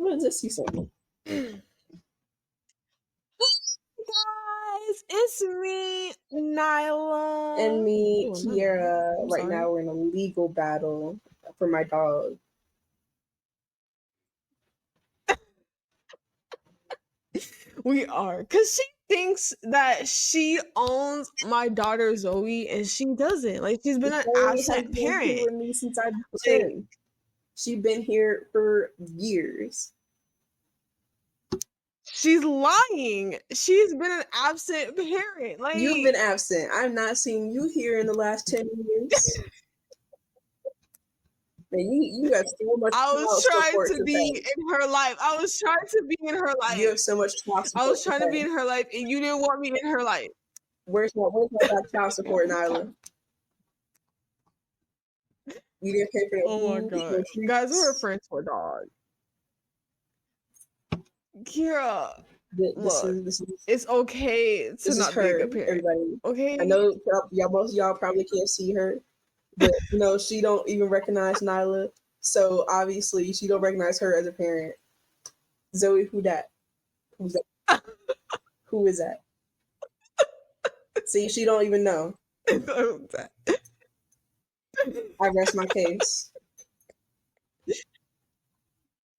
What is this you sent me? Guys, it's me, Nyla. And me, Oh, Kiera. I'm Right sorry. now we're in a legal battle for my dog. We are. Because she thinks that she owns my daughter Zoe, and she doesn't. Like, she's been an Zoe has absent been here parent. with me since I was Like, 10. She's been here for years. she's lying. She's been an absent parent. Like, You've been absent. I've not seen you here in the last 10 years. Man, you got so much I was child trying support to to be pay. in her life. I was trying to be in her You life. have so much child I was support to trying to be pay. in her life, and you didn't want me in her life. Where's my child support, Nyla? You didn't pay for the Oh my food, god. no Guys, we're treats. friends for dog. Kiera, This look, is it's okay to not be a her, good parent. everybody. Okay? I know most of y'all probably can't see her, but she don't even recognize Nyla. So obviously she don't recognize her as a parent. Zoe, who that? Who's that? Who is that? See, she don't even know. I rest my case.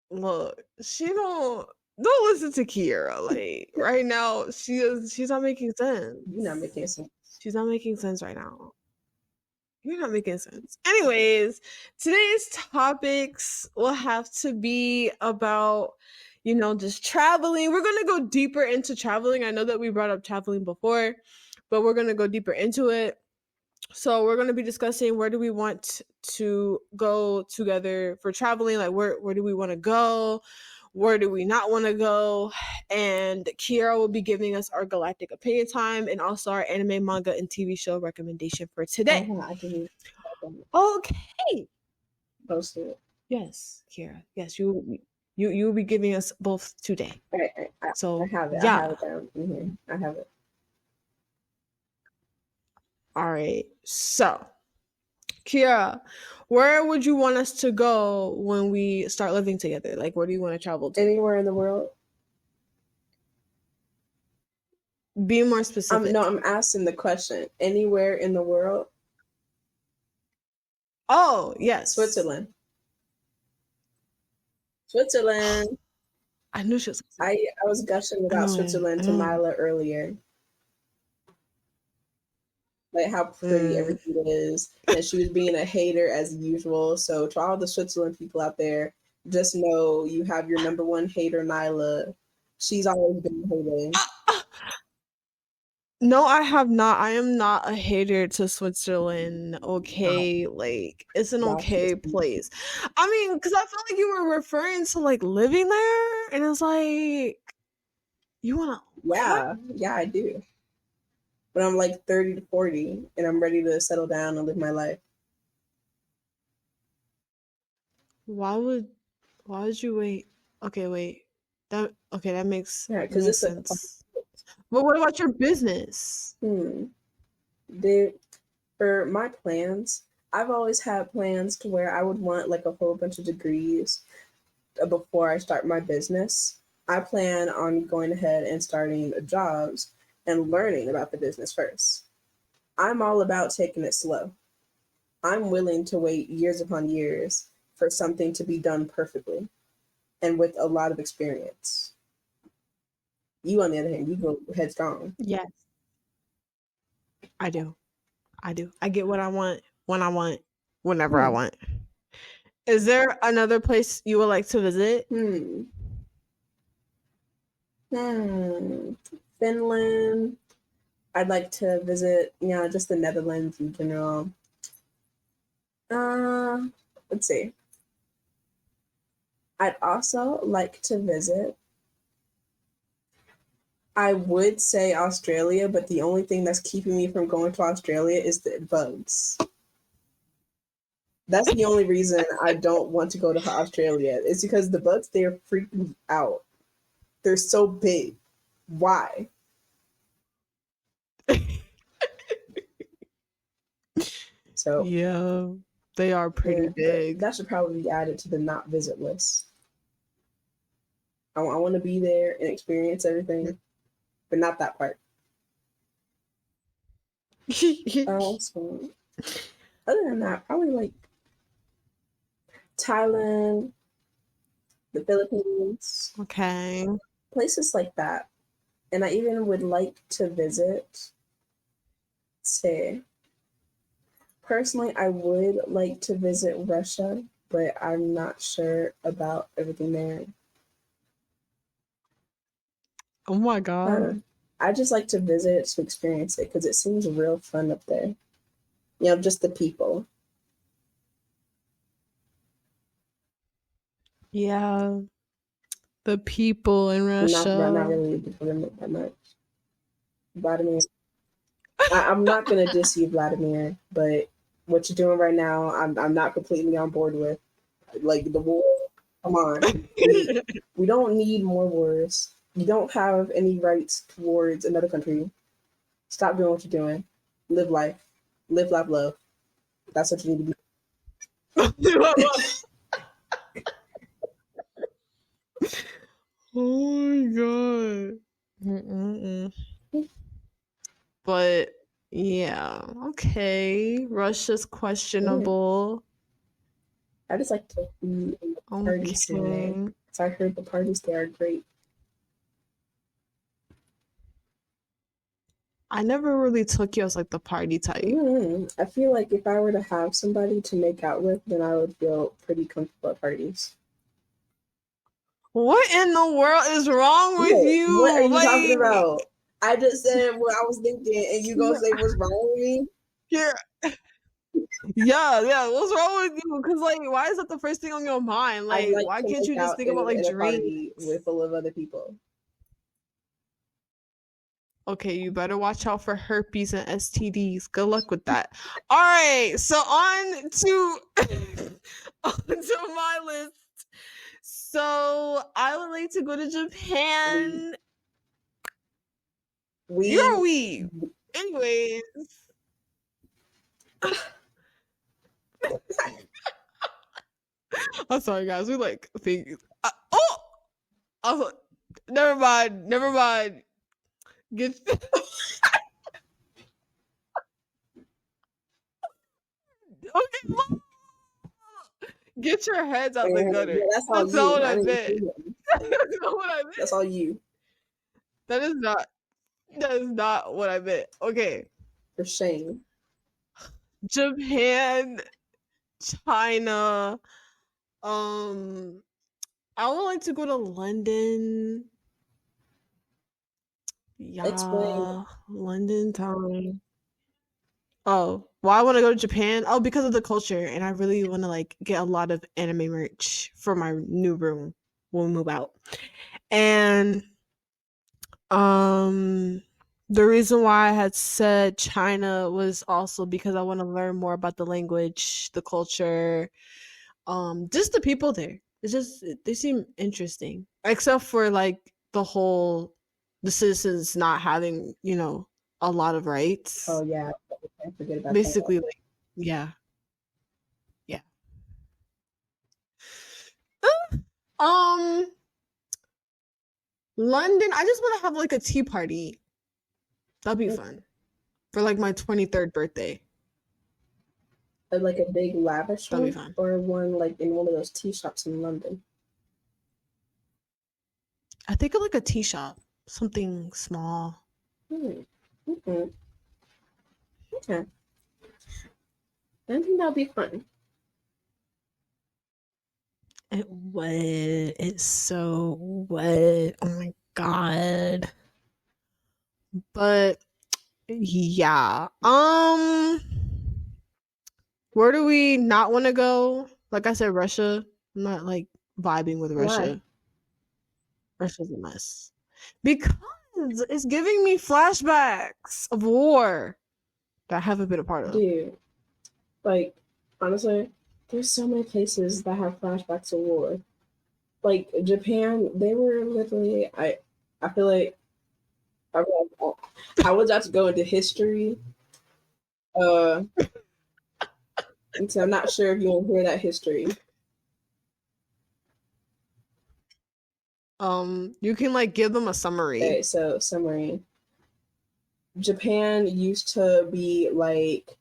Look, she don't listen to Kiera. Like right now, she's not making sense. You're not making sense. She's not making sense right now. You're not making sense. Anyways, today's topics will have to be about, just traveling. We're going to go deeper into traveling. I know that we brought up traveling before, but we're going to go deeper into it. So we're going to be discussing where do we want to go together for traveling? Like where do we want to go? Where do we not want to go? And Kiera will be giving us our galactic opinion time and also our anime, manga, and TV show recommendation for today. I can Okay. post it. Yes, Kiera. Yes, you will be giving us both today. I have it. Yeah. I have it down in here. I have it. All right. So, Kiera, where would you want us to go when we start living together? Like, where do you want to travel to? Anywhere in the world. Be more specific. I'm asking the question. Anywhere in the world? Oh, yes. Switzerland. I knew she was. I was gushing about Switzerland to Nyla earlier. Like how pretty everything is. And she was being a hater as usual. So to all the Switzerland people out there, just know you have your number one hater, Nyla. She's always been hating. No, I have not. I am not a hater to Switzerland. Okay, like it's an okay place. I mean, because I feel like you were referring to like living there, and it's like you wanna. Yeah, I do. But I'm like 30 to 40, and I'm ready to settle down and live my life. Why would you wait? Okay, wait. That makes sense. But what about your business? For my plans, I've always had plans to where I would want like a whole bunch of degrees before I start my business. I plan on going ahead and starting jobs and learning about the business first. I'm all about taking it slow. I'm willing to wait years upon years for something to be done perfectly and with a lot of experience. You, on the other hand, you go headstrong. Yes. I do. I get what I want when I want, whenever I want. Is there another place you would like to visit? Finland. I'd like to visit, just the Netherlands in general. Let's see. I'd also like to visit. I would say Australia, but the only thing that's keeping me from going to Australia is the bugs. That's the only reason I don't want to go to Australia. It's because the bugs there freak me out. They're so big. Why? So yeah, they are pretty big. That should probably be added to the not visit list. I want to be there and experience everything, but not that part. So other than that, probably like Thailand, the Philippines, Okay. places like that. And I even would like to visit, say, personally, I would like to visit Russia, but I'm not sure about everything there. Oh my Uh, god. I just like to visit to experience it because it seems real fun up there. You know, just the people. Yeah. The people in Not Russia. really that much. Vladimir, I'm not gonna diss you, Vladimir, but what you're doing right now, I'm not completely on board with. Like the war, come on, we don't need more wars. You don't have any rights towards another country. Stop doing what you're doing. Live life, live, laugh, love. That's what you need to Oh my god. Mm-mm-mm. But yeah, okay. Russia's be. Yeah. questionable. I just like to be in the party scene there. Okay. So I heard the parties there are great. I never really took you as like the party type. I feel like if I were to have somebody to make out with, then I would feel pretty comfortable at parties. What in the world is wrong with Yeah, what are you? you talking Like, about? I just said what I was thinking, and you gonna say what's wrong with me? yeah, yeah. What's wrong with you? Because like, why is that the first thing on your mind? I Like, like why to can't you make just out think about like in a party drinks? with full of other people. Okay, you better watch out for herpes and STDs. Good luck with that. All right, so on to on to my list. So I would like to go to We Japan. You're we a weeb. Anyways, I'm sorry, guys. We like think. Oh, I was like, never mind. Never mind. Get okay. Get your heads out the gutter. yeah, that's all That's not you. what I I didn't meant. see him. That's not what I That's meant. all you That is not. That is not what I meant. Okay. for shame. Japan, China. Um, I would like to go to London. Explain. Yeah, London time. Oh, why I want to go to Japan? Oh, because of the culture, and I really want to like get a lot of anime merch for my new room when we move out. And um, the reason why I had said China was also because I want to learn more about the language, the culture, just the people there. It's just they seem interesting, except for like the citizens not having a lot of rights. Oh yeah, I forget about that. Basically, like yeah, yeah. Um, London. I just want to have like a tea party. That'd be fun for like my 23rd birthday. Like a big lavish That'd be one, fun. or one like in one of those tea shops in London. I think of like a tea shop, something small. Hmm. Okay. Okay. I think that'll be fun. It would. It's so would. Oh my god. But yeah. Where do we not want to go? Like I said, Russia. I'm not like vibing with Why? Russia. Russia's a mess. Because it's giving me flashbacks of war that I haven't been a part of. Dude, like, honestly, there's so many places that have flashbacks of war. Like Japan, they were literally I feel like I was about to go into history. Uh and so I'm not sure if you want to hear that history. You can like give them a summary. Okay, so summary. Japan used to be like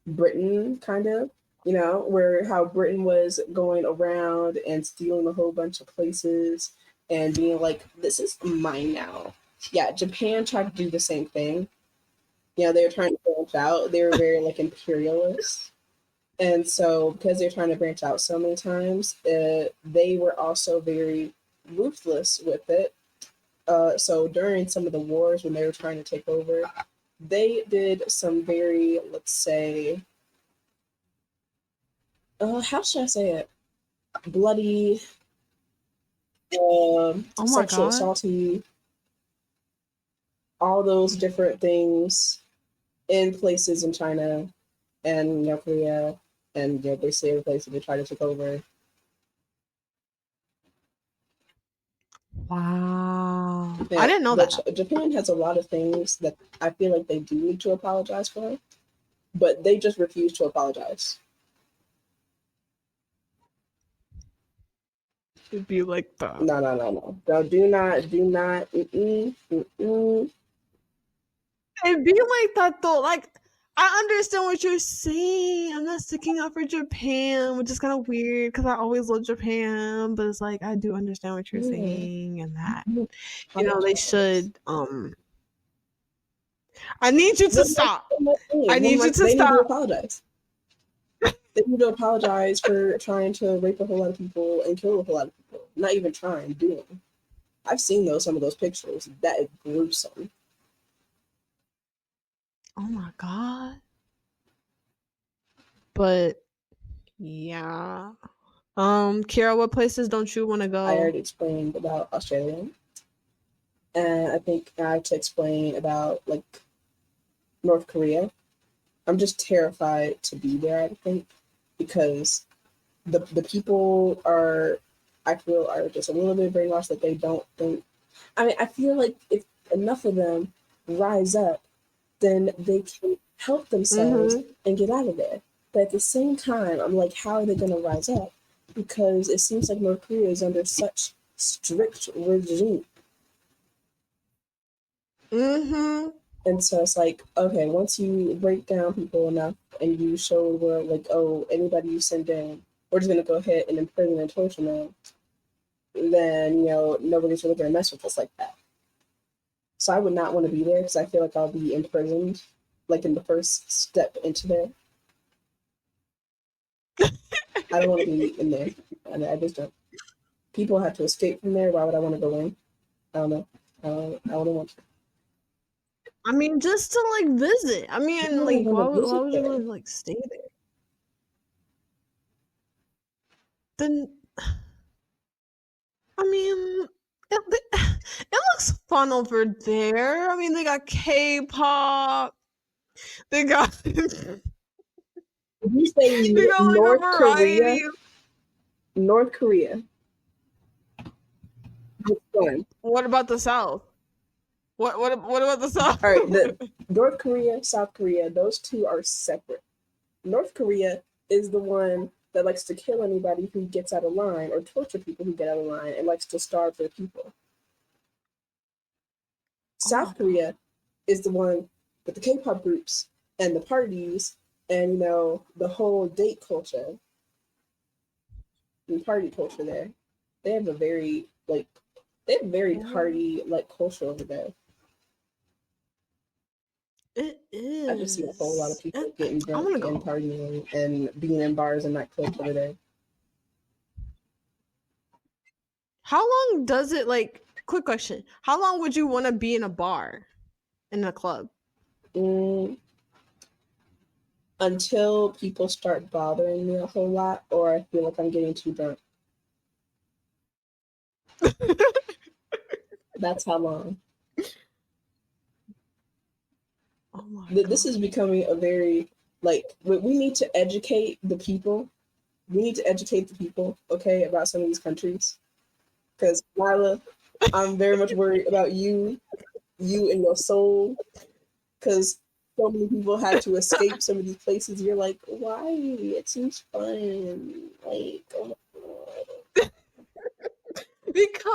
Britain, kind of, where how Britain was going around and stealing a whole bunch of places and being like, this is mine now. Yeah, Japan tried to do the same thing. They were trying to branch out. They were very like imperialist. And so, because they're trying to branch out so many times, they were also very ruthless with it. So during some of the wars when they were trying to take over, they did some very, let's say, how should I say it? Bloody, Oh my sexual god. assaulty, all those different things in places in China and Korea and basically every place that they try to take over. Wow. I Yeah, didn't know but that. Japan has a lot of things that I feel like they do need to apologize for, but they just refuse to apologize. It'd be like the No, no, no, no. No, do not, do not. Mm-mm, mm-mm. it'd be like that though. Like I understand what you're saying. I'm not sticking up for Japan, which is kind of weird because I always love Japan, but it's like I do understand what you're Yeah. saying and that they Apologize. should I need you to One more, stop. one more I thing. One need more, you to they need to stop. apologize. They need to apologize for trying to rape a whole lot of people and kill a whole lot of people. Not even trying, doing. I've seen some of those pictures. That is gruesome. Oh my god. But yeah. Kira, what places don't you want to I go? already explained about Australia, and I think I have to explain about like North Korea. I'm just terrified to be there. I think because the people are, I feel, are just a little bit brainwashed that they don't think. I mean, I feel like if enough of them rise up, then they can help themselves Mm-hmm. and get out of there. But at the same time, I'm like, how are they going to rise up? Because it seems like North Korea is under such strict regime. Mm-hmm. And so it's like, okay, once you break down people enough and you show the world, like, oh, anybody you send in, we're just going to go ahead and imprison and torture them, then, nobody's really going to mess with us like that. So I would not want to be there because I feel like I'll be imprisoned, like in the first step into there. I don't want to be in there. I just don't. People have to escape from there. Why would I want to go in? I don't know. I wouldn't want to. I mean, just to like visit. I mean, People are like, going to why visit would you there. want to like stay there? Then, I mean, it looks fun over there. I mean, they got K-pop. They got they If you say got like a North Korea, variety. North Korea, it's fun. What about the South? What about the South? All right, the North Korea, South Korea, those two are separate. North Korea is the one that likes to kill anybody who gets out of line or torture people who get out of line and likes to starve their people. Oh my South god. Korea is the one with the K-pop groups and the parties and the whole date culture and party culture there. They have a very Oh, party like culture over there. it I just see a whole lot of is. people getting I drunk want to and go. partying and being in bars and nightclubs over there. How long does it like? Quick question. How long would you want to be in a bar, in a club? Mm, until people start bothering me a whole lot, or I feel like I'm getting too drunk. That's how long. Oh my This is god. becoming a very we need to educate the people. We need to educate the people, okay, about some of these countries. Because Marla, I'm very much worried about you and your soul. Because so many people had to escape some of these places. You're like, why? It seems fun. Like, oh my god. because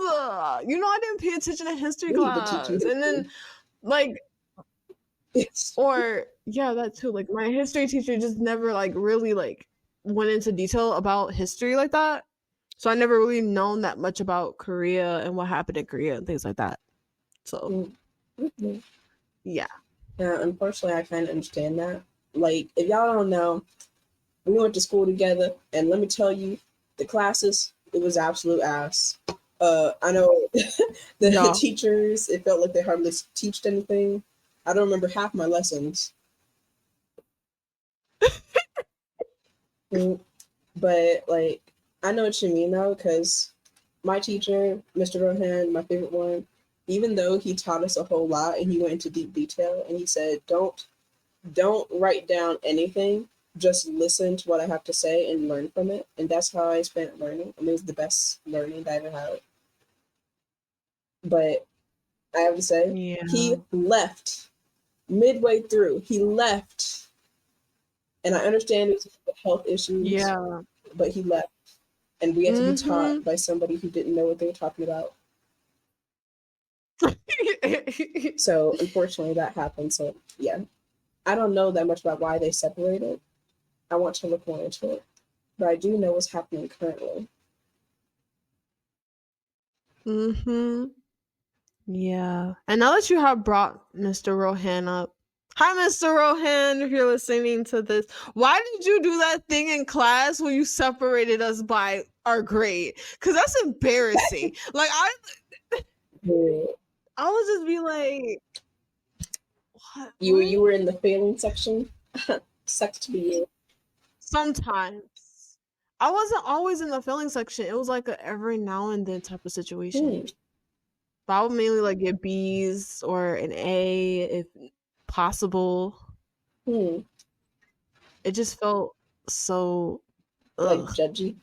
I didn't pay attention to history We need to teach you class, and then history. like, Yes. or yeah, that too. Like my history teacher just never like really like went into detail about history like that. So I never really known that much about Korea and what happened in Korea and things like that. So Mm-hmm. yeah. Yeah, unfortunately, I kind of understand that. Like, if y'all don't know, we went to school together, and let me tell you, the classes, it was absolute ass. I know the Yeah. teachers, it felt like they hardly teached anything. I don't remember half my lessons. Mm, But, like, I know what you mean, though, because my teacher, Mr. Rohan, my favorite one, even though he taught us a whole lot and he went into deep detail and he said, don't write down anything. Just listen to what I have to say and learn from it. And that's how I spent learning. I mean, it was the best learning that I ever had. But I have to say, Yeah. he left midway through. He left. And I understand it was health issues, Yeah. but he left. And we had to be Mm-hmm. taught by somebody who didn't know what they were talking about. So unfortunately, that happened. So yeah, I don't know that much about why they separated. I want to look more into it, but I do know what's happening currently. Mm-hmm. Yeah. And now that you have brought Mr. Rohan up, hi, Mr. Rohan, if you're listening to this, why did you do that thing in class where you separated us by our grade? Because that's embarrassing. Like, Yeah. I would just be like, what? You What? were in the failing section. Sucks to be you. Sometimes. I wasn't always in the failing section. It was like a every now and then type of situation. Hmm. But I would mainly like get B's or an A if possible. Hmm. It just felt so Like ugh. judgy.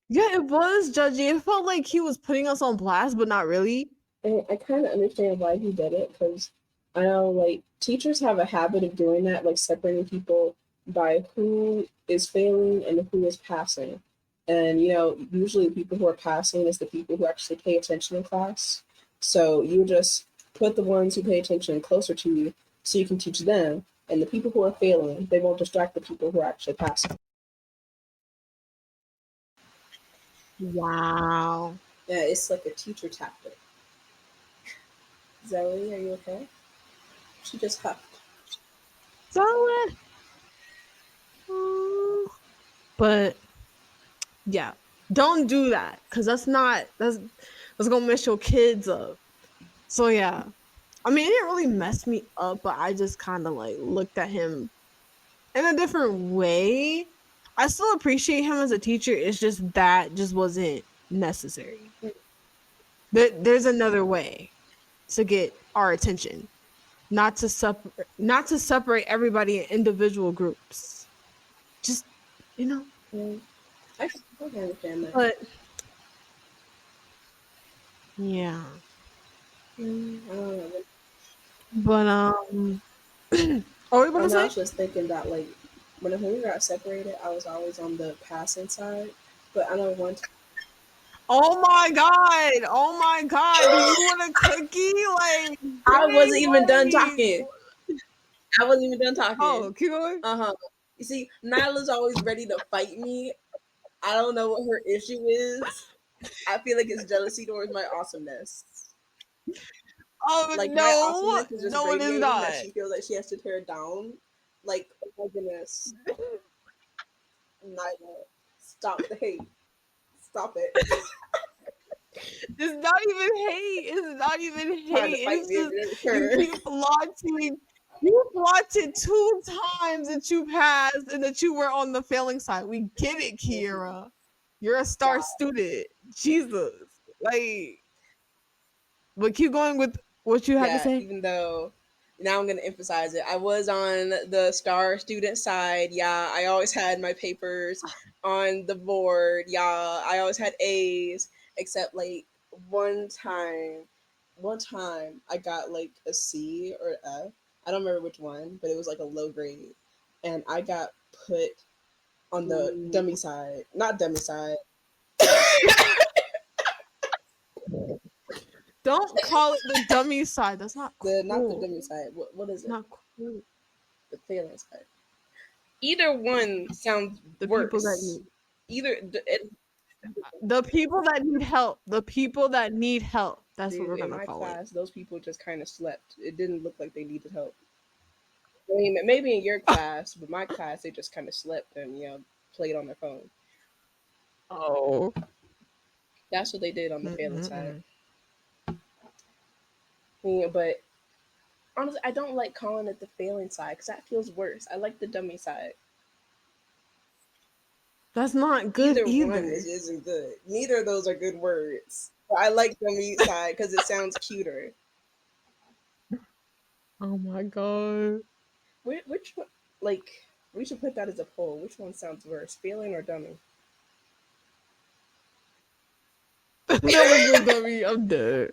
Yeah, it was judgy. It felt like he was putting us on blast, but not really. I kind of understand why he did it because I know like teachers have a habit of doing that, like separating people by who is failing and who is passing. And usually the people who are passing is the people who actually pay attention in class. So you just put the ones who pay attention closer to you so you can teach them. And the people who are failing, they won't distract the people who are actually passing. Wow. Yeah, it's like a teacher tactic. Zoe, are you okay? She just huffed. So but yeah, don't do that because that's gonna mess your kids up. So yeah, I mean, it didn't really mess me up, but I just kind of like looked at him in a different way. I still appreciate him as a teacher. It's just that just wasn't necessary. There's another way to get our attention, not to separate everybody in individual groups. Just you know, Mm, I can understand that. but yeah, I don't know. but what were you about I to know I say? was just thinking that like when we got separated, I was always on the passing side. But I know one time Oh my god! Oh my god! Do you want a cookie? Like, I wasn't dang, even done like, talking. I wasn't even done talking. oh, keep going. Uh-huh. You see, Nyla's always ready to fight me. I don't know what her issue is. I feel like it's jealousy towards my awesomeness. Oh Like my no, awesomeness is just no, it is radiating that not. she feels like she has to tear down. Like, oh my goodness. Nyla, stop the hate. Stop it. It's not even hate. It's not even Trying to hate. fight It's me just in you return. keep plotting. You plotted 2 times that you passed and that you were on the failing side. We get it, Kiera. You're a star Wow. student. Jesus. Like, but keep going with what you had to Yeah, say. even though now I'm going to emphasize it. I was on the star student side. Yeah, I always had my papers on the board. Yeah, I always had A's, except like one time, one time I got like a C or F. I don't remember which one, but it was like a low grade. And I got put on the dummy Ooh. side. Not dummy side. Don't call it the dummy side. That's not The not the cool. dummy side. What is It's it? not cool. The failing side. Either one sounds The people that worse. need Either it, the people that need help. The people that need help. That's what dude, we're in gonna my call it. class, those people just kind of slept. It didn't look like they needed help. I mean, maybe in your class, but my class, they just kind of slept and played on their phone. Oh. That's what they did on the failing side. Mm-mm-mm. Yeah, but honestly, I don't like calling it the failing side because that feels worse. I like the dummy side. That's not good Either one either. isn't good. Neither of those are good words. But I like dummy side because it sounds cuter. Oh my god. Which one? Like, we should put that as a poll. Which one sounds worse, failing or dummy? That was the dummy. I'm dead.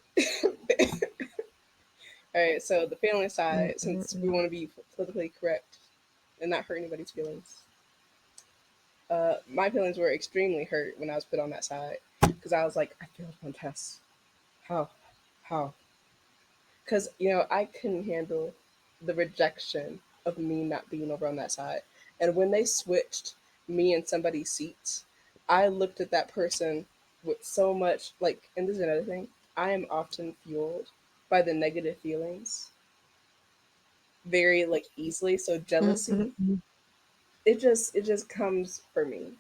All right, so the failing side, since we Mm-mm-mm. want to be politically correct and not hurt anybody's feelings. My feelings were extremely hurt when I was put on that side because I was like, I failed one test. How? How? Because I couldn't handle the rejection of me not being over on that side. And when they switched me and somebody's seats, I looked at that person with so much like. And this is another thing. I am often fueled by the negative feelings very like easily. So jealousy, Mm-mm-mm. it just comes for me.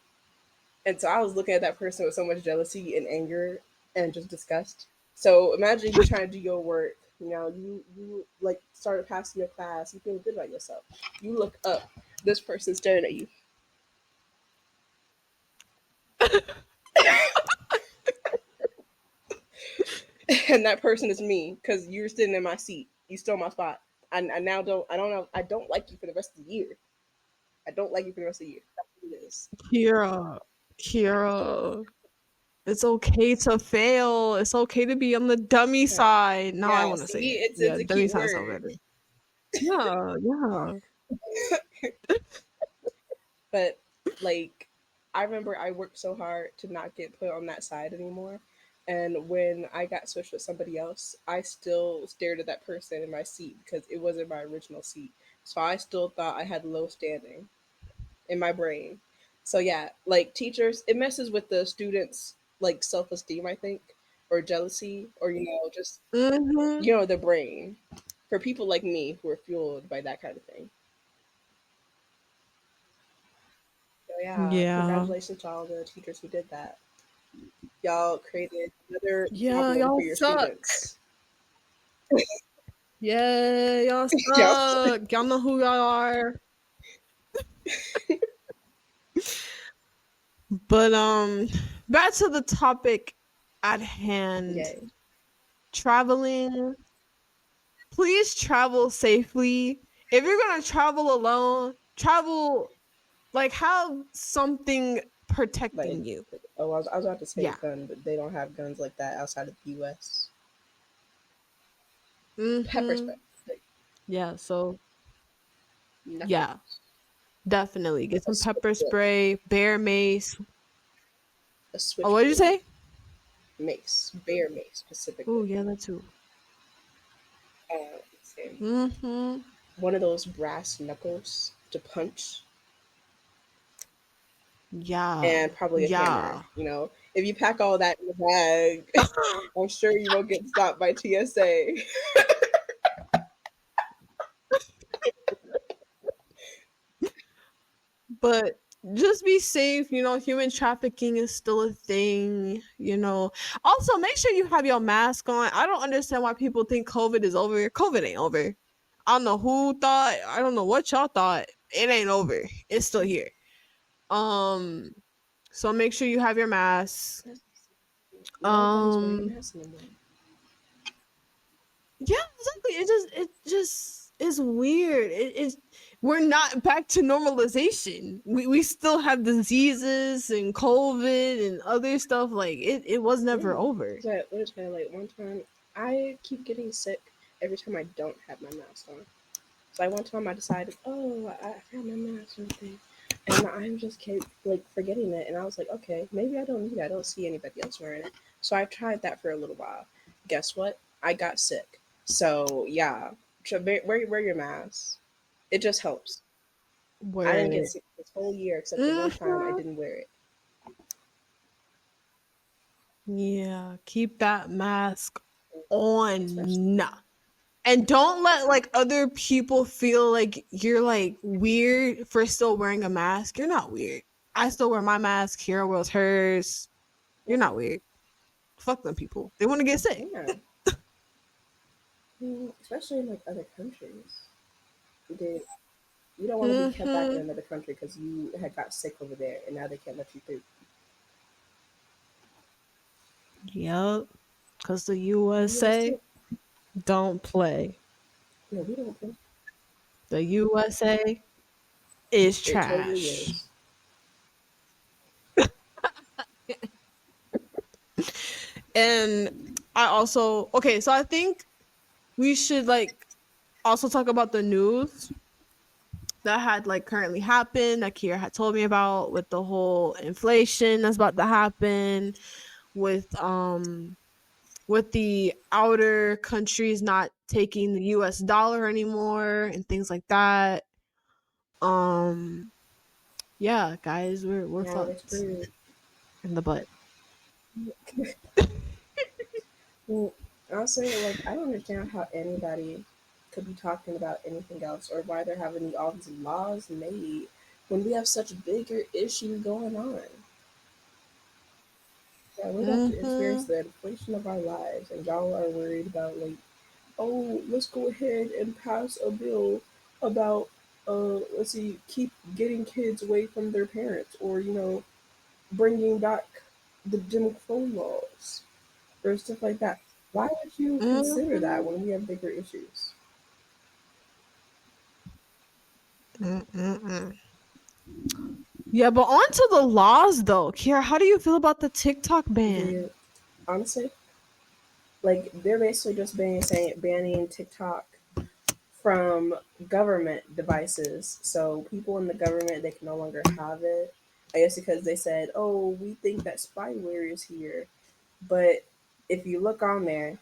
And so I was looking at that person with so much jealousy and anger and just disgust. So imagine you trying to do your work. You like started passing your class. You feel good about yourself. You look up. This person's staring at you, and that person is me because you're sitting in my seat. You stole my spot. I now don't. I don't know. I don't like you for the rest of the year. I don't like you for the rest of the year. That's what it is. Kira. Kira. It's okay to fail. It's okay to be on the dummy Yeah. side. Now I Yeah. want to say See, it. it's Yeah, it's a dummy cute side sounds word. better. Yeah, yeah. But like, I remember I worked so hard to not get put on that side anymore. And when I got switched with somebody else, I still stared at that person in my seat because it wasn't my original seat. So I still thought I had low standing in my brain. So yeah, like teachers, it messes with the students' like self esteem, I think, or jealousy, or just Mm-hmm. the brain. For people like me who are fueled by that kind of thing. So yeah, Yeah. congratulations to all the teachers who did that. Y'all created another Yeah, problem for y'all your suck. students. Yeah, y'all Y'all, suck. Y'all know who y'all are. But back to the topic at hand. yay. Traveling. Please travel safely. If you're gonna travel alone, travel like have something Like, protecting you. I was about to say Yeah. gun, but they don't have guns like that outside of the U.S. Pepper Mm-hmm. spray, like Yeah, so nothing yeah, else. definitely. Get A some pepper switchfoot, spray, bear mace. a Oh, what did you switchfoot, say? mace, bear mace Oh, specifically. yeah, that too. Let's see. Mm-hmm. One of those brass knuckles to punch, Yeah. and probably a hammer. Yeah. If you pack all that in the bag, I'm sure you won't get stopped by TSA. But just be safe, human trafficking is still a thing. Also, make sure you have your mask on. I don't understand why people think COVID is over. COVID ain't over. I don't know who thought, I don't know what y'all thought. It ain't over. It's still here. Um, so make sure you have your mask. Nobody's wearing Um, masks anymore. yeah, exactly. It just is weird. We're not back to normalization. We still have diseases and COVID and other stuff. Like it was never Yeah. over. So what is kind of like one time I keep getting sick every time I don't have my mask on. So one time I decided, oh, I have my mask and everything. And I just kept like forgetting it, and I was like, okay, maybe I don't need it. I don't see anybody else wearing it. So I tried that for a little while, Guess what? I got sick. So yeah, wear your mask. It just helps. I didn't get Word. sick this whole year except the one time I Mhm. didn't wear it. Yeah, keep that mask Especially on. And don't let like other people feel like you're like weird for still wearing a mask. You're not weird. I still wear my mask. Kira wears hers. You're not weird. Fuck them people. They want to get sick. yeah, especially in like other countries. They, you don't want to be kept back in Mm-hmm. another country because you had got sick over there and now they can't let you through. Yep. Because the US USA too. don't play. No, we don't. The USA is It totally trash. is. And I also, okay, so I think we should like also talk about the news that had like currently happened that Kier had told me about with the whole inflation that's about to happen with the outer countries not taking the US dollar anymore and things like that. Um yeah, guys, we're Yeah, we're fucked screwed. in the butt. Well, honestly, like I don't understand how anybody could be talking about anything else or why they're having all these laws made when we have such bigger issue going on. Yeah, we're about to experience Mhm. the inflation of our lives, and y'all are worried about like, oh, let's go ahead and pass a bill about let's see, keep getting kids away from their parents, or bringing back the Jim Crow laws or stuff like that. Why would you consider that Mhm. when we have bigger issues? Mm-mm-mm. Yeah, but on to the laws though. Kiera, how do you feel about the TikTok ban? The honestly, like they're basically just banning TikTok from government devices. So people in the government they can no longer have it. I guess because they said, "Oh, we think that spyware is here," but if you look on there,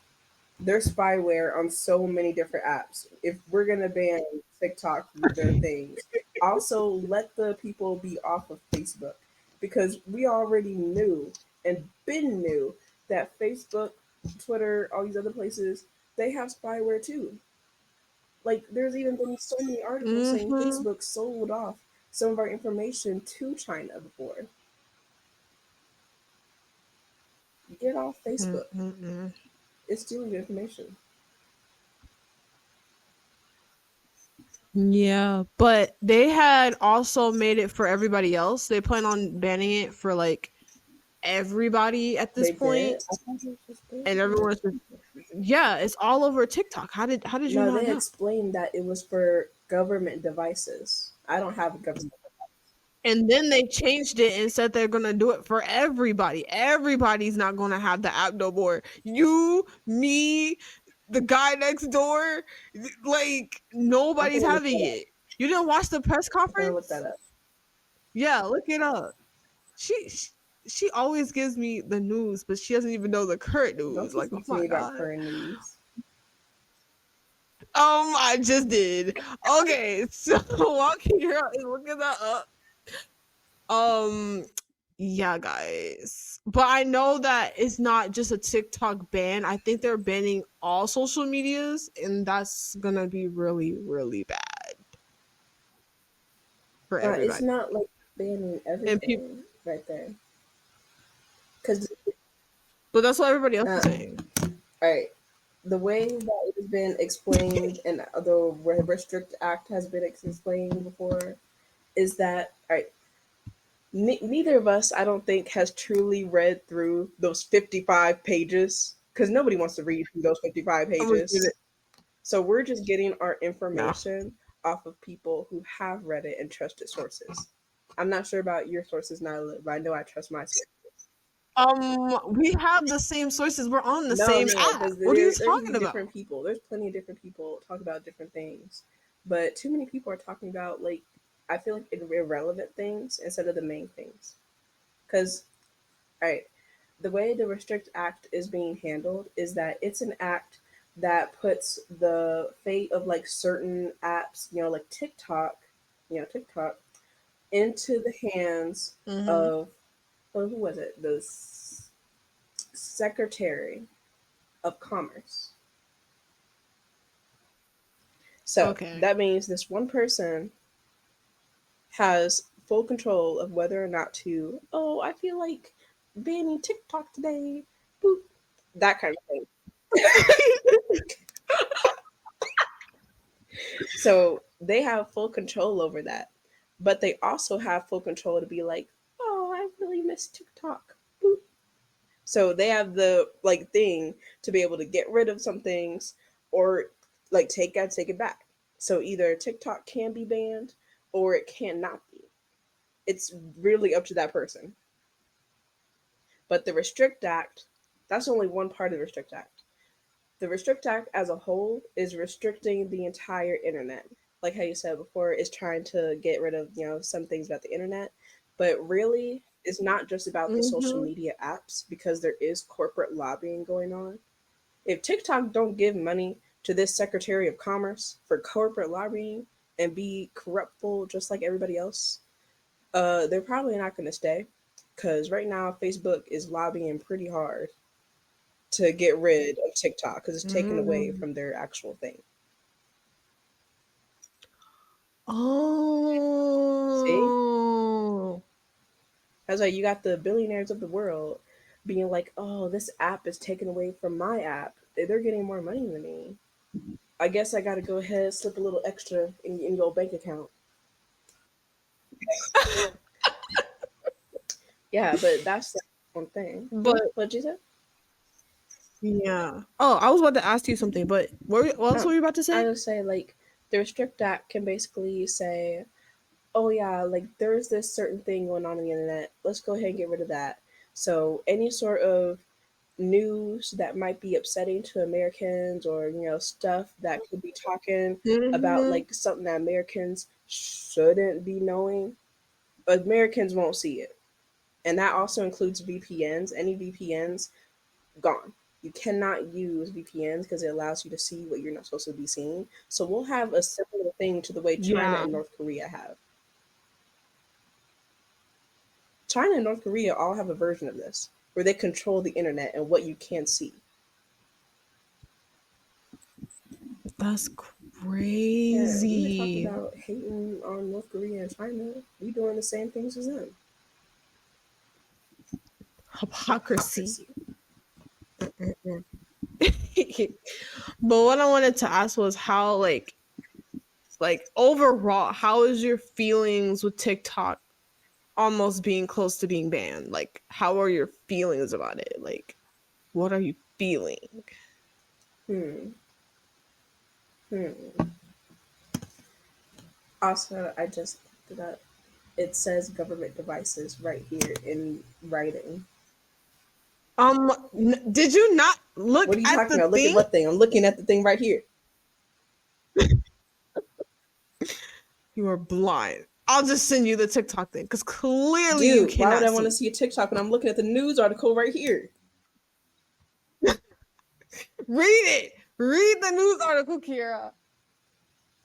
there's spyware on so many different apps. If we're gonna ban TikTok from their things, also let the people be off of Facebook because we already knew and been knew that Facebook, Twitter, all these other places, they have spyware too. Like there's even been so many articles saying Mhm. Facebook sold off some of our information to China before. Get off Facebook. Mm-mm-mm. It's stealing information. Yeah, but they had also made it for everybody else. They plan on banning it for like everybody at this They did. point, I thought it was just and banned. everyone's just yeah, it's all over TikTok. How did you No, not they know? explained that it was for government devices. I don't have a government. And then they changed it and said they're gonna do it for everybody. Everybody's not gonna have the app no more. You, me, the guy next door, like I'm nobody's gonna look having that up. it. You didn't watch the press I'm gonna look that conference? up. Yeah, look it up. She always gives me the news, but she doesn't even know the current Don't news. you Like, oh speak to my me about god. current news. I just did. Okay, so while Kira is looking that up, um, yeah, guys. But I know that it's not just a TikTok ban. I think they're banning all social medias, and that's gonna be really, really bad for It's everybody. not like banning And people, everything right there. Because, but that's what everybody else is all saying. right, the way that it has been explained and the Restrict Act has been explained before is that, all right, neither of us, I don't think, has truly read through those 55 pages because nobody wants to read through those 55 I'm gonna give pages. it. So we're just getting our No. information off of people who have read it and trusted sources. I'm not sure about your sources, Nyla, but I know I trust my sources. We have the same sources. We're on the No, same no, no, app. because What are you there can be talking about? different people. There's plenty of different people talk about different things, but too many people are talking about like I feel like irrelevant things instead of the main things. Because, all right, the way the Restrict Act is being handled is that it's an act that puts the fate of like certain apps, like TikTok, TikTok, into the hands Mm-hmm. of, well, who was it? The Secretary of Commerce. So Okay. that means this one person has full control of whether or not to, oh, I feel like banning TikTok today. Boop. That kind of thing. So they have full control over that. But they also have full control to be like, oh, I really miss TikTok. Boop. So they have the like thing to be able to get rid of some things or like take it back. So either TikTok can be banned or it cannot be. It's really up to that person. But the Restrict Act, that's only one part of the Restrict Act. The Restrict Act as a whole is restricting the entire internet. Like how you said before, it's trying to get rid of, some things about the internet. But really, it's not just about the social Mm-hmm. media apps because there is corporate lobbying going on. If TikTok don't give money to this Secretary of Commerce for corporate lobbying and be corruptful just like everybody else, they're probably not going to stay. Because right now, Facebook is lobbying pretty hard to get rid of TikTok because it's taken away Mm. from their actual thing. See? Oh. That's why you got the billionaires of the world being like, oh, this app is taken away from my app. They're getting more money than me. I guess I got to go ahead and slip a little extra in your bank account. Yeah, but that's like one thing. But What'd you say? yeah. Oh, I was about to ask you something, but what else Oh, were you about to I say? would say like the Restrict Act can basically say, oh yeah, like there's this certain thing going on the internet. Let's go ahead and get rid of that. So any sort of news that might be upsetting to Americans or stuff that could be talking about Mm-hmm. like something that Americans shouldn't be knowing, Americans won't see it. And that also includes VPNs. Any VPNs gone. You cannot use VPNs because it allows you to see what you're not supposed to be seeing. So we'll have a similar thing to the way China Yeah. and North Korea have. China and North Korea all have a version of this where they control the internet and what you can see. That's Yeah, we were talking crazy. about hating on North Korea and China. We doing the same things as them. Hypocrisy. Hypocrisy. Mm-mm. But what I wanted to ask was how like overall, how is your feelings with TikTok almost being close to being banned? Like how are your feelings about it? Like what are you feeling? Hmm. Hmm. Also, I just looked it up. It says government devices right here in writing. Did you not look What are you at talking the about? Look at thing? what thing? I'm looking at the thing right here. You are blind. I'll just send you the TikTok thing because clearly you Dude, why would cannot I want to see. see a TikTok when I'm looking at the news article right here? Read it. Read the news article, Kira. All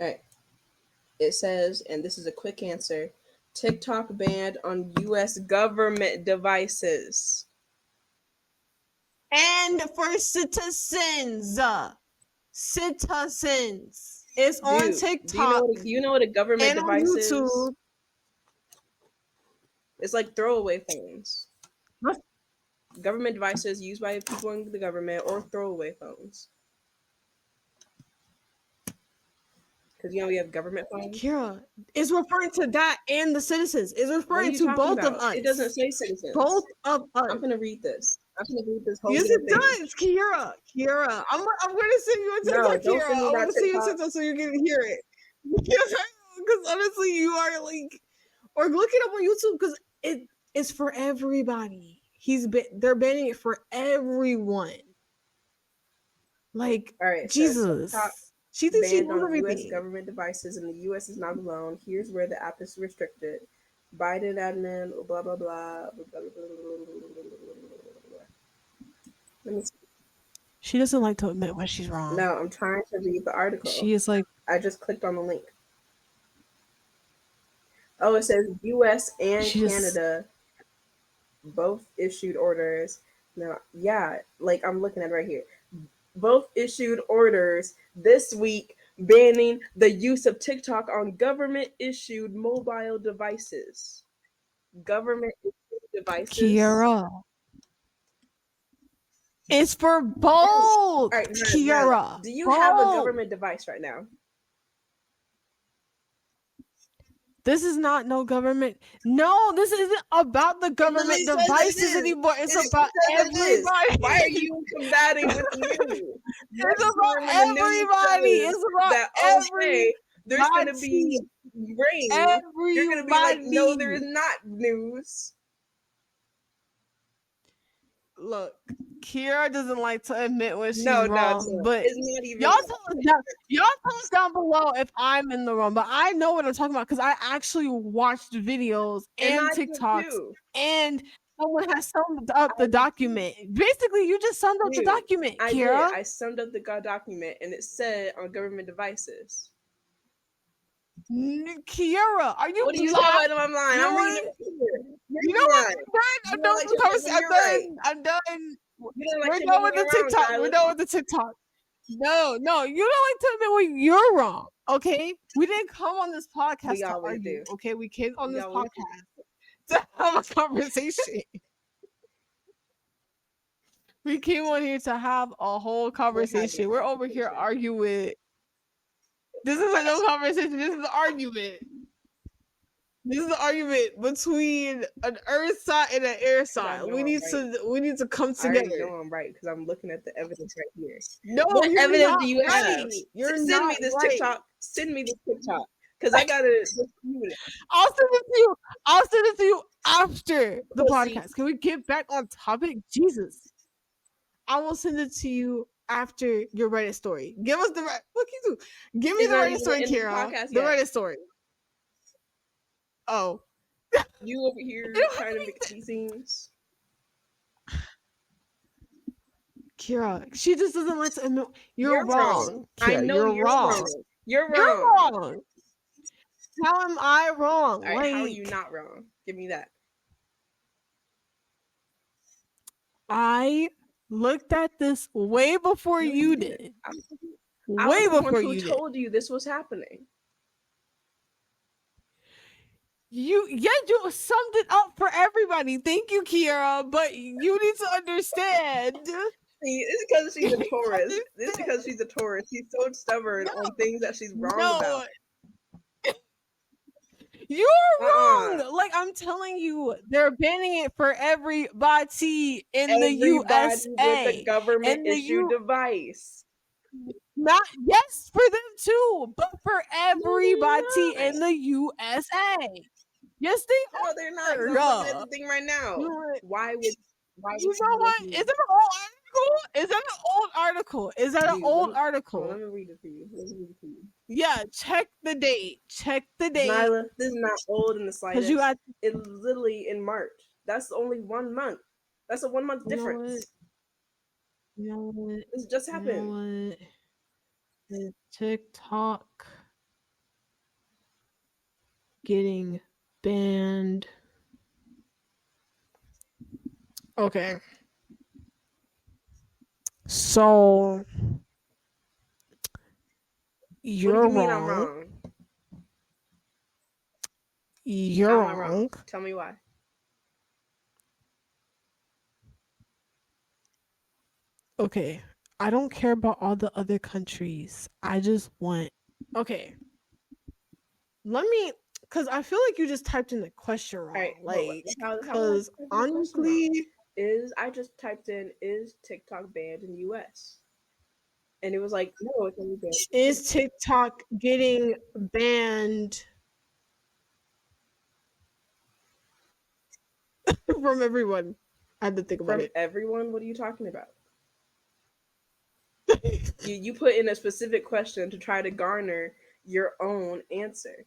right. It says, and this is a quick answer, TikTok banned on US government devices. And for citizens. Citizens. It's on Dude, TikTok do you know what a government and on device is? YouTube. It's like throwaway phones. Government devices used by people in the government or throwaway phones. Because we have government phones. Kira is referring to that and the citizens. Is What are referring you to talking both of about? It doesn't us. say citizens. Both of us. I'm gonna read this. I'm gonna read this whole Yes, damn it thing. does, Kira. Kira, I'm gonna send you a No, TikTok, don't Kira. send me I that want to send you a TikTok. TikTok so you can hear it. Because honestly, you are like, or look it up on YouTube because it's for everybody. They're banning it for everyone. Like All right, so TikTok Jesus, she thinks she banned knows on U.S. everything. government devices, and the U.S. is not alone. Here's where the app is restricted. Biden admin, blah blah blah. Blah, blah, blah, blah, blah, blah, blah. Let me see. She doesn't like to admit when she's wrong. No, I'm trying to read the article. She is like, I just clicked on the link. Oh, it says U.S. and Canada both issued orders. No, yeah, like I'm looking at it right here. Both issued orders this week banning the use of TikTok on government-issued mobile devices. Government-issued devices. Kiara. It's for both. All right, Kiara. do you have a government device right now? This is not no government. No, this isn't about the government devices anymore. It's about everybody. Why are you combating with me? It's about everybody. It's about everybody. There's going to be rain. You're going to be like, no, there is not news. Look, Kiara doesn't like to admit when she's wrong, but it's not even y'all tell us down below if I'm in the wrong. But I know what I'm talking about because I actually watched videos and TikToks, and someone has summed up the document. Basically, you just summed up the document, Kiara. I summed up the document, and it said on government devices. Kiara, are you? What are you talking about? I'm lying. I'm reading it. You know what? I'm done. I'm done. We're done with the TikTok. We're done with the TikTok. No, you don't like to admit when you're wrong. Okay, we didn't come on this podcast to argue. Okay, we came on this podcast to have a conversation. We came on here to have a whole conversation. We're over here arguing. This isn't no conversation. This is an argument. This is the argument between an earth sign and an air sign. We need to come together. I know I'm right because I'm looking at the evidence right here. No, what evidence do you have? Send me this TikTok. Send me this TikTok because I gotta dispute it. I'll send it to you. I'll send it to you after the podcast. Can we get back on topic? Jesus, I will send it to you after your Reddit story. Give us the look you do. Give me the Reddit story, Kira. The Reddit story. Oh, you over here trying to make these scenes. Kira, she just doesn't like to admit you're wrong. Kira, I know you're wrong. You're wrong. How am I wrong? All right, how are you not wrong? Give me that. I looked at this way before you did. Way before you did. Who told you this was happening? You summed it up for everybody. Thank you, Kiara. But you need to understand. It's because she's a Taurus. It's because she's a Taurus. She's so stubborn on things that she's wrong about. You're wrong. Like I'm telling you, they're banning it for everybody in the USA. With a government issued device. Not for them too, but for everybody in the USA. Yes, they are. No, they're not. I'm looking at the thing right now. Why would you know what? Is that an old article? Is that an old article? Let me read it for you. Yeah, check the date. Nyla, this is not old in the slightest. It's literally in March. That's only 1 month. That's a 1 month difference. You know what? This just happened. You know what? The TikTok getting banned. Okay. So you're wrong. I'm wrong. You're wrong. Tell me why. Okay. I don't care about all the other countries. I just want. Okay. Let me. Because I feel like you just typed in the question wrong. Right. Like, because honestly. I just typed in, is TikTok banned in the US? And it was like, no, it's only banned. Is TikTok getting banned from everyone? I had to think about it. From everyone? What are you talking about? you put in a specific question to try to garner your own answer.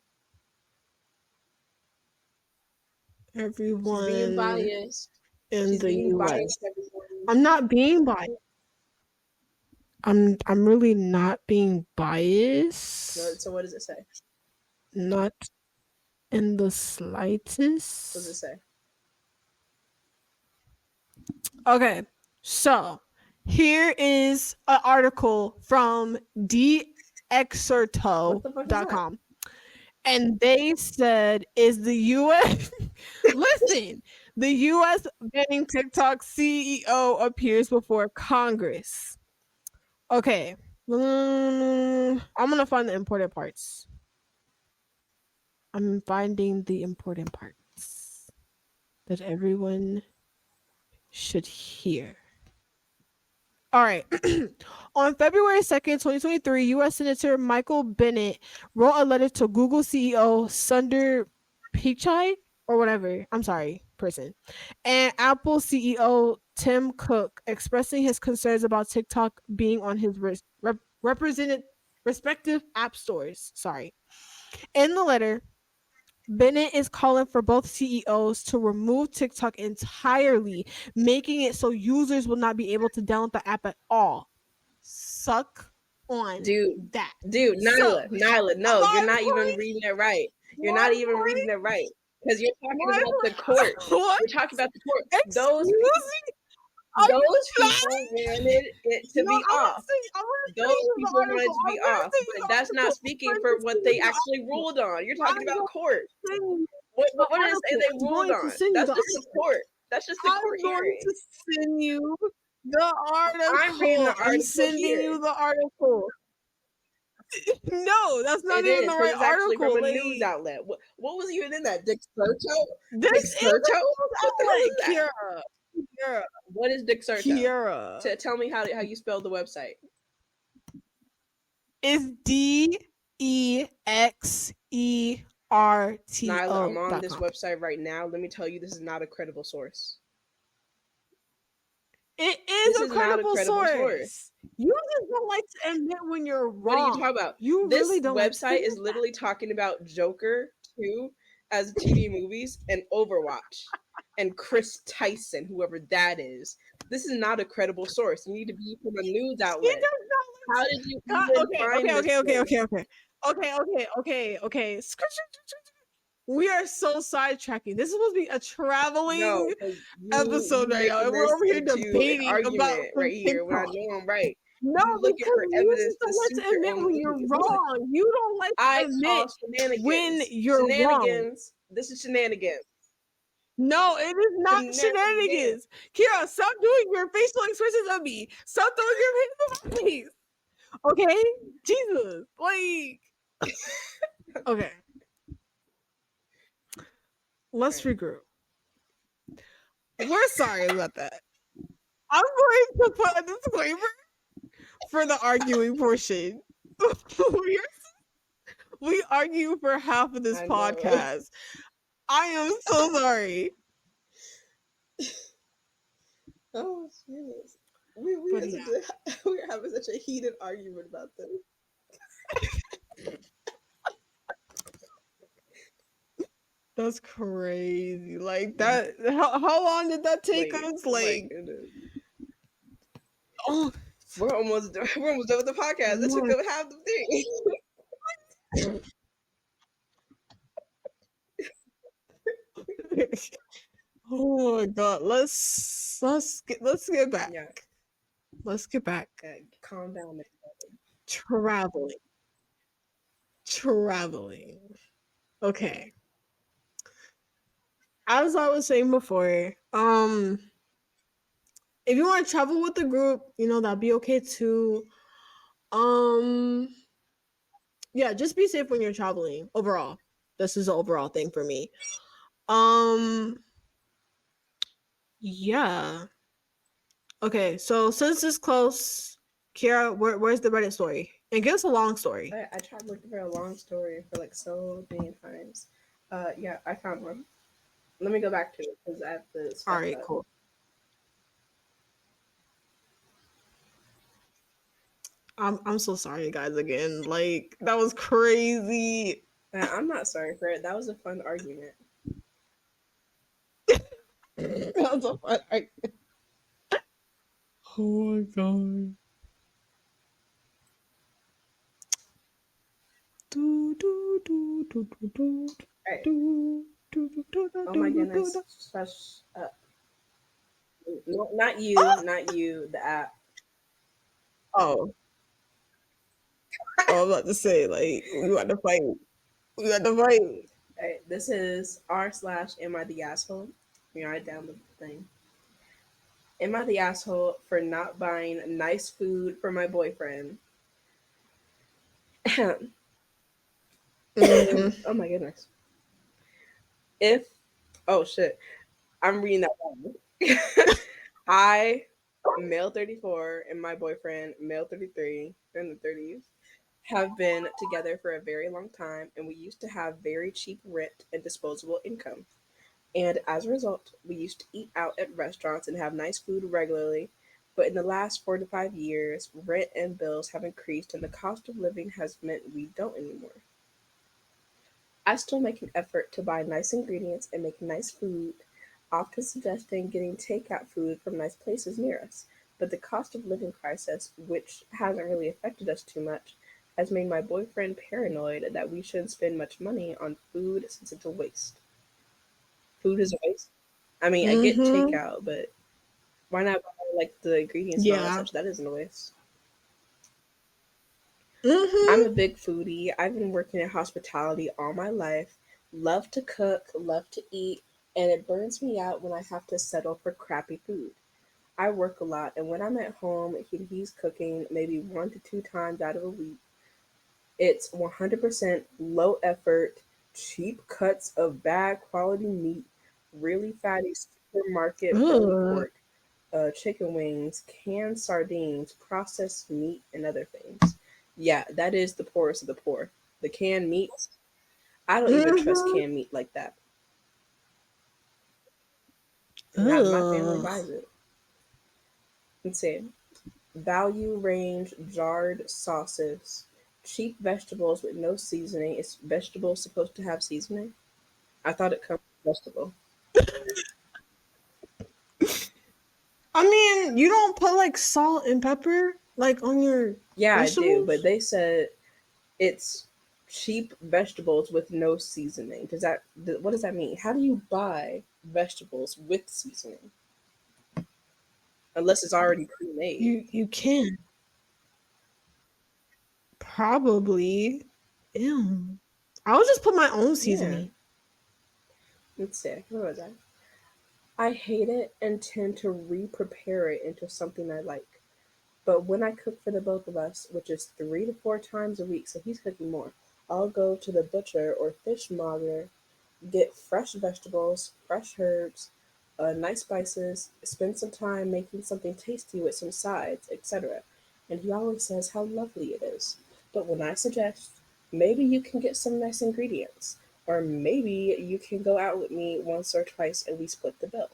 Everyone. She's being biased. In the US. I'm not being biased. I'm really not being biased. So what does it say? Not in the What does it slightest. say? Okay, so here is an article from What the fuck is that? dexerto.com. And they said, is the US listen, the US banning TikTok CEO appears before Congress. Okay. I'm gonna find the important parts. I'm finding the important parts that everyone should hear. All right. On February 2nd, 2023, U.S. Senator Michael Bennett wrote a letter to Google CEO Sundar Pichai, or whatever, I'm sorry, person, and Apple CEO Tim Cook, expressing his concerns about TikTok being on his represented respective app stores. Sorry. In the letter, Bennett is calling for both CEOs to remove TikTok entirely, making it so users will not be able to download the app at all. Suck on Dude, that. So, Nyla, no, you're my not even point, reading it right. You're my not even point, reading it right. Because you're talking my about the court. point, what? You're talking about the court. Excuse me? Are you Those people trying? wanted it to No, be off. I'm gonna send Those you the people wanted article. to I'm be gonna off. send you But the that's not article. speaking for what they actually ruled on. You're talking I'm about going court. to send you the What did it say article. they I'm ruled going to on? send you That's the just the article. court. That's just the court I'm going hearing. to send you the I'm reading the article. I'm article sending here. you the article. No, that's not It even the is, because right it's actually from article. a Like, news outlet. What was even in that? Dixerto? this is a Dixerto? news What the hell is outlet, that? Kiara. What is Dixerto? Kiara. Tell me how you spell the website. It's Nyla, I'm on this DEXERTO.com. website right now. Let me tell you, this is not a credible source. It This is a is not a credible credible source. source. You just don't like to admit when you're What are you wrong. talking about? You This really don't like to website admit is literally talking about Joker 2 as TV movies and Overwatch and Chris Tyson, whoever that is. This is not a credible source. You need to be from a news that. She outlet. does not How like did you God, even find this place? okay. We are so sidetracking. This is supposed to be a traveling No, because episode you right now, making and we're this over here into an debating about argument some right here when I TikTok. know I'm right. No, You looking because for you evidence just don't to like suit to your admit own when you're beliefs. wrong. You don't like to I admit saw shenanigans. when you're wrong. Shenanigans. This is shenanigans. No, it is not shenanigans. Kira, stop doing your facial expressions on me. Stop throwing your hands on my face. Okay? Jesus. Like, okay. Let's regroup. We're sorry about that. I'm going to put a disclaimer for the arguing portion. We argue for half of this podcast. I am so sorry. Oh, Jesus. But yeah. We're having such a heated argument about this. That's crazy. Like that. How long did that take us? Like, oh, we're almost done with the podcast. That took up half the thing. Oh my god. Let's get back. Yeah. Let's get back. Calm down. Traveling. Okay. As I was saying before, if you want to travel with the group, that'd be okay too. Yeah, just be safe when you're traveling. Overall, this is the overall thing for me. Yeah. Okay, so since it's close, Kiara, where's the Reddit story? And give us a long story. I tried looking for a long story for like so many times. Yeah, I found one. Let me go back to it because I have to. All right, cool. I'm so sorry, guys. Again, like that was crazy. I'm not sorry for it. That was a fun argument. That was a fun argument. Oh my god. Do, do, do, do, do, do, All right. do, do, do, do, Oh do, my do, do, goodness. do. Shush up. No, not you. Ah! Not you. The app. Oh, oh, I was about to say, like, we got to fight. We got to fight. All right. This is r/. Am I the asshole? I download the thing. Am I the asshole for not buying nice food for my boyfriend? Mm, Oh my goodness. If oh shit, I'm reading that wrong. I, male 34, and my boyfriend, male 33, they're in the 30s, have been together for a very long time, and we used to have very cheap rent and disposable income. And as a result, we used to eat out at restaurants and have nice food regularly. But in the last 4 to 5 years, rent and bills have increased, and the cost of living has meant we don't anymore. I still make an effort to buy nice ingredients and make nice food, often suggesting getting takeout food from nice places near us. But the cost of living crisis, which hasn't really affected us too much, has made my boyfriend paranoid that we shouldn't spend much money on food since it's a waste. Food is a waste. I mean, I get mm-hmm. takeout, but why not buy like the ingredients and all that Yeah. such? That isn't a waste. I'm a Mm-hmm. big foodie. I've been working in hospitality all my life. Love to cook, love to eat, and it burns me out when I have to settle for crappy food. I work a lot, and when I'm at home, he's cooking maybe 1 to 2 times out of a week. It's 100% low effort, cheap cuts of bad quality meat, really fatty supermarket pulled Ugh. pork, chicken wings, canned sardines, processed meat, and other things. Yeah, that is the poorest of the poor. The canned meats, I don't even trust Mm-hmm. canned meat like that. Not my family Ugh. buys it. Let's see. Value range jarred sauces. Cheap vegetables with no seasoning. Is vegetables supposed to have seasoning? I thought it comes with vegetable. I mean, you don't put like salt and pepper like on your Yeah, I do, but vegetables? they said it's cheap vegetables with no seasoning. What does that mean? How do you buy vegetables with seasoning unless it's already pre-made? You can probably. Ew. I would just put my own Yeah, seasoning. let's see. What was that? I hate it and tend to re-prepare it into something I like. But when I cook for the both of us, which is 3 to 4 times a week, so he's cooking more, I'll go to the butcher or fishmonger, get fresh vegetables, fresh herbs, nice spices, spend some time making something tasty with some sides, etc. And he always says how lovely it is. But when I suggest, maybe you can get some nice ingredients, or maybe you can go out with me once or twice and we split the bill.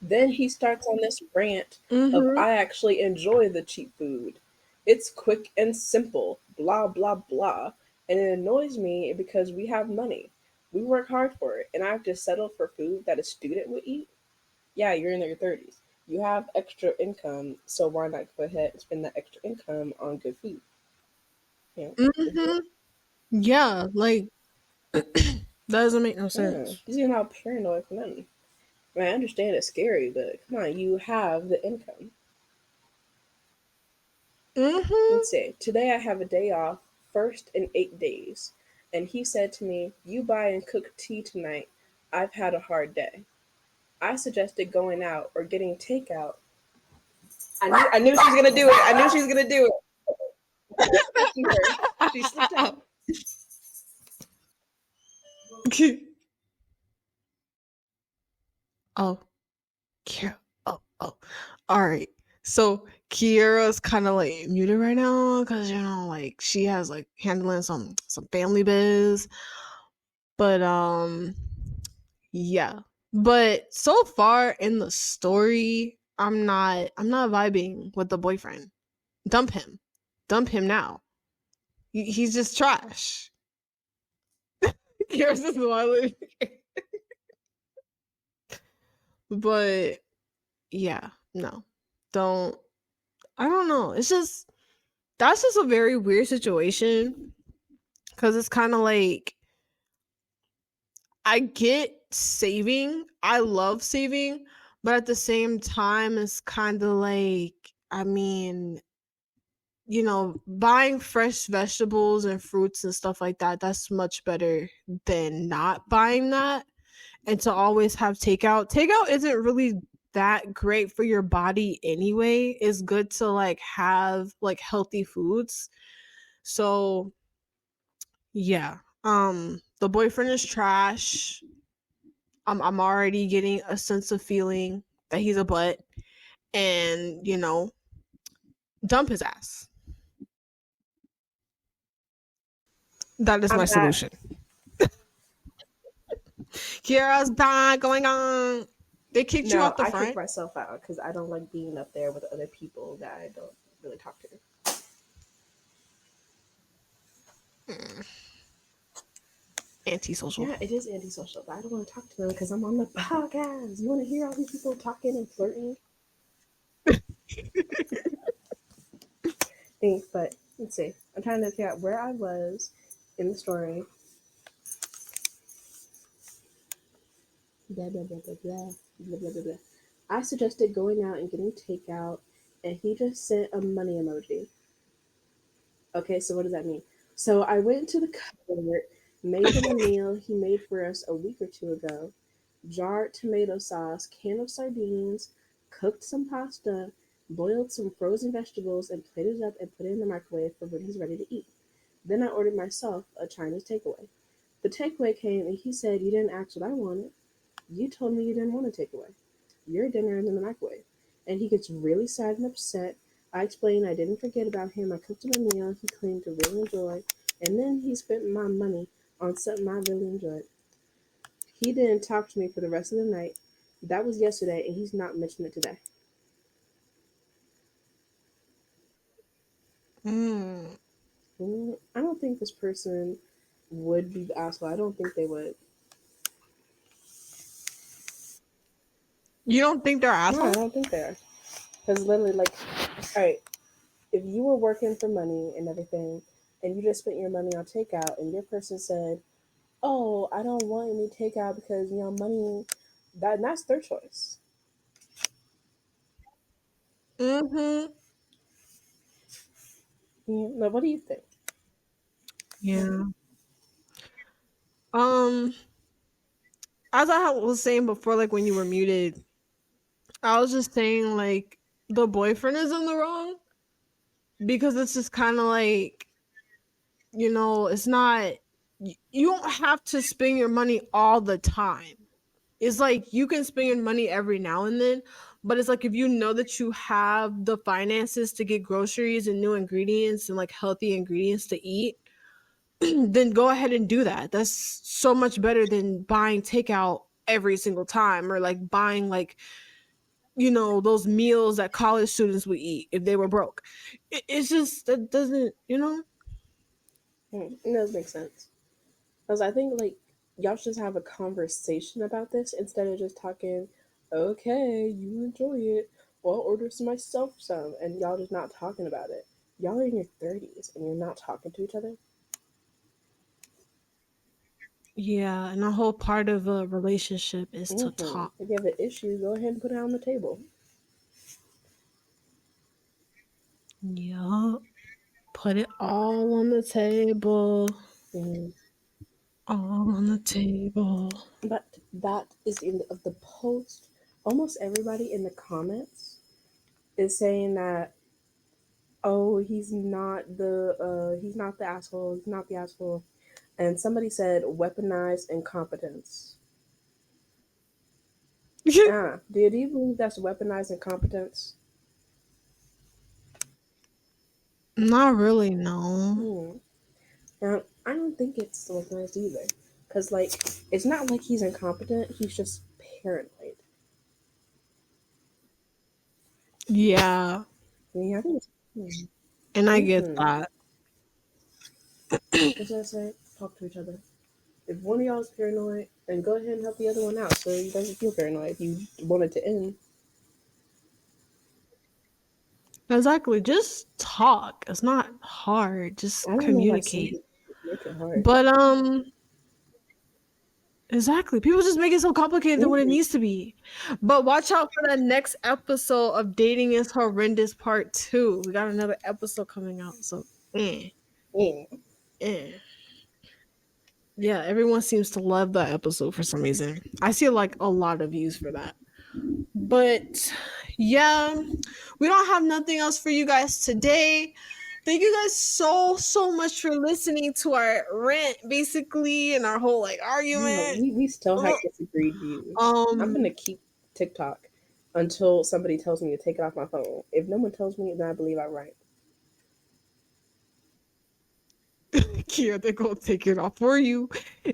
Then he starts on this rant of Mm-hmm. I actually enjoy the cheap food. It's quick and simple, blah blah blah. And it annoys me because we have money. We work hard for it, and I have to settle for food that a student would eat. Yeah, you're in your 30s. You have extra income, so why not go ahead and spend that extra income on good food? Yeah. Mm-hmm. Yeah, like that doesn't make no Yeah. sense. He's getting all paranoid for nothing. I mean, I understand it's scary, but come on, you have the income. Let's Mm-hmm. see. Today I have a day off, first in 8 days. And he said to me, "You buy and cook tea tonight. I've had a hard day." I suggested going out or getting takeout. I knew she was going to do it. I knew she was going to do it. Touching her. She slipped out. Oh, Kira. Oh, oh. All right. So Kiera's kind of like muted right now because like she has like handling some family biz. But yeah. But so far in the story, I'm not vibing with the boyfriend. Dump him. Dump him now. He's just trash. Kiera's just smiling. But yeah, no. don't. I don't know. It's just that's just a very weird situation because it's kind of like I get saving. I love saving, but at the same time, it's kind of like, I mean, buying fresh vegetables and fruits and stuff like that, that's much better than not buying that. And to always have takeout. Takeout isn't really that great for your body anyway. It's good to like have like healthy foods. So, yeah. The boyfriend is trash. I'm already getting a sense of feeling that he's a butt and, dump his ass. That is my I'm back. solution. Kira's not going on. They kicked you No, off the I kicked front. myself out because I don't like being up there with other people that I don't really talk to. Mm, antisocial. Yeah, it is antisocial, but I don't want to talk to them because I'm on the podcast. You want to hear all these people talking and flirting? Thanks, but let's see. I'm trying to figure out where I was in the story. Blah, blah, blah, blah, blah, blah, blah, blah, blah. I suggested going out and getting takeout, and he just sent a money emoji. Okay, so what does that mean? So I went to the cupboard, made him a meal he made for us a week or two ago, jarred tomato sauce, can of sardines, cooked some pasta, boiled some frozen vegetables, and plated it up and put it in the microwave for when he's ready to eat. Then I ordered myself a Chinese takeaway. The takeaway came and he said, "You didn't ask what I wanted. You told me you didn't want a takeaway. Your dinner is in the microwave." And he gets really sad and upset. I explained I didn't forget about him. I cooked him a meal he claimed to really enjoy. And then he spent my money on something I really enjoyed. He didn't talk to me for the rest of the night. That was yesterday, and he's not mentioned it today. Mm. I don't think this person would be the asshole. I don't think they would. You don't think they're No, I assholes? don't think they are. Because literally, like, all right, if you were working for money and everything, and you just spent your money on takeout, and your person said, "Oh, I don't want any takeout because money," that's their choice. Mm-hmm. Yeah. Now, what do you think? Yeah. Um, as I was saying before, like when you were muted, I was just saying like the boyfriend is in the wrong because it's just kind of like, it's not, you don't have to spend your money all the time. It's like you can spend your money every now and then, but it's like if you know that you have the finances to get groceries and new ingredients and like healthy ingredients to eat, then go ahead and do that. That's so much better than buying takeout every single time or like buying like, those meals that college students would eat if they were broke. It's just that doesn't. It does make sense. Because I think like y'all should just have a conversation about this instead of just talking. Okay, you enjoy it. Well, I'll order some myself some, and y'all just not talking about it. Y'all are in your 30s and you're not talking to each other. Yeah, and a whole part of a relationship is to talk. If you have an issue, go ahead and put it on the table. Yeah. Put it all on the table. Mm. All on the table. But that is the end of the post. Almost everybody in the comments is saying that, oh, he's not the asshole, he's not the asshole. And somebody said weaponized incompetence. Do you believe that's weaponized incompetence? Not really, no. Hmm. Now, I don't think it's weaponized either. Because, like, it's not like he's incompetent, he's just paranoid. Yeah, Yeah, I think it's. and I get Mm-hmm. that. That's what I say. Talk to each other. If one of y'all is paranoid, then go ahead and help the other one out so he doesn't feel paranoid if you want it to end. Exactly. Just talk. It's not hard. Just I don't know why some communicate. people make it hard. But exactly. People just make it so complicated than what it Mhm. needs to be. But watch out for the next episode of Dating is Horrendous Part 2. We got another episode coming out. So Yeah. eh. Yeah, everyone seems to love that episode for some reason. I see like a lot of views for that. But yeah, we don't have nothing else for you guys today. Thank you guys so much for listening to our rant basically and our whole like Yeah, argument. we still have disagreed views. I'm Um gonna keep TikTok until somebody tells me to take it off my phone. If no one tells me, then I believe I'm right. Kira, they're gonna take it off for you.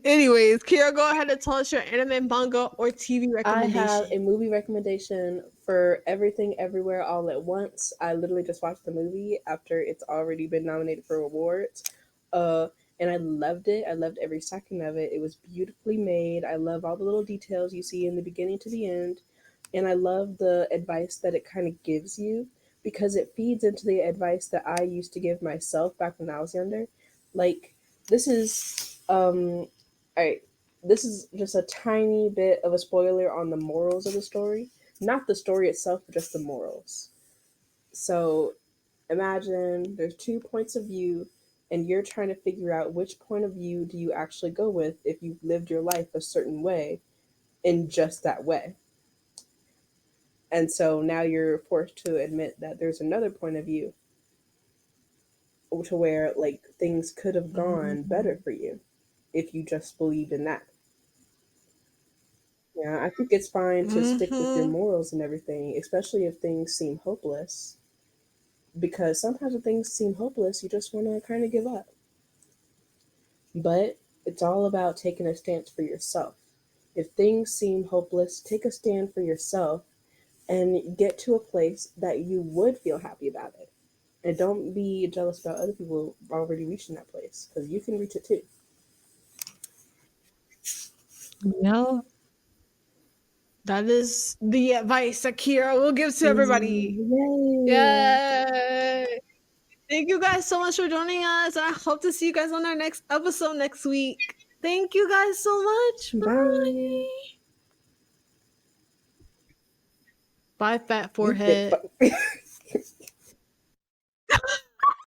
Anyways, Kira, go ahead and tell us your anime, manga, or TV I have recommendation. a movie recommendation for Everything Everywhere All at Once. I literally just watched the movie after it's already been nominated for awards. Uh, and I loved it. I loved every second of it. It was beautifully made. I love all the little details you see in the beginning to the end. And I love the advice that it kind of gives you because it feeds into the advice that I used to give myself back when I was younger. Like, this is, all right, this is just a tiny bit of a spoiler on the morals of the story. Not the story itself, but just the morals. So imagine there's two points of view, and you're trying to figure out which point of view do you actually go with if you've lived your life a certain way in just that way. And so now you're forced to admit that there's another point of view to where like things could have gone better Mhm. for you if you just believed in that. Yeah, I think it's fine to stick with your Mhm. morals and everything, especially if things seem hopeless. Because sometimes when things seem hopeless, you just want to kind of give up. But it's all about taking a stance for yourself. If things seem hopeless, take a stand for yourself and get to a place that you would feel happy about it. And don't be jealous about other people already reaching that place because you can reach it too. Yeah. That is the advice that Kira will give to everybody. Yay! Yay! Thank you guys so much for joining us. I hope to see you guys on our next episode next week. Thank you guys so much. Bye. Bye. Bye, fat You fit. forehead.